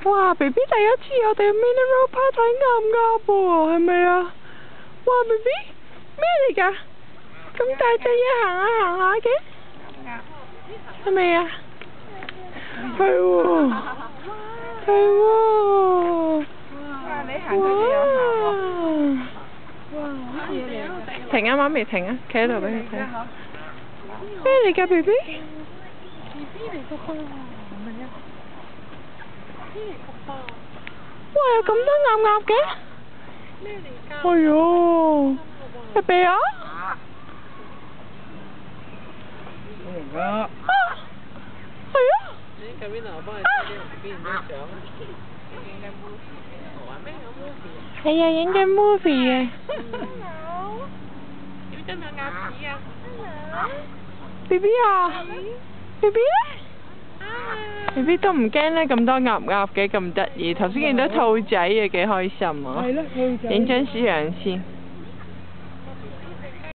哇 ！B B 第一次我哋 Mineral Park 睇鴨喎，係咪啊？哇 ！B B 咩嚟㗎？咁大隻嘢行下行下嘅，係咪啊？係喎，係喎。哇！你行過去又行喎。哇！乜嘢嚟？停啊，媽咪停啊，企喺度俾佢睇。咩嚟㗎 B B？ B B 嚟㗎噃，唔係啊。哇！有咁多鴨嘅？咩嚟㗎？哎呦，係鼻啊？係啊。係啊。你近邊度？我幫你影啲邊張相啊？影緊 movie。話咩有 movie？係啊，影緊 movie 啊。Hello。要真係鴨子啊 ？Hello。B B 啊 ？B B 咧？B B 都唔驚咧，咁多鴨嘅咁得意。頭先見到兔仔啊，幾開心啊！係咯，兔仔。影張相先。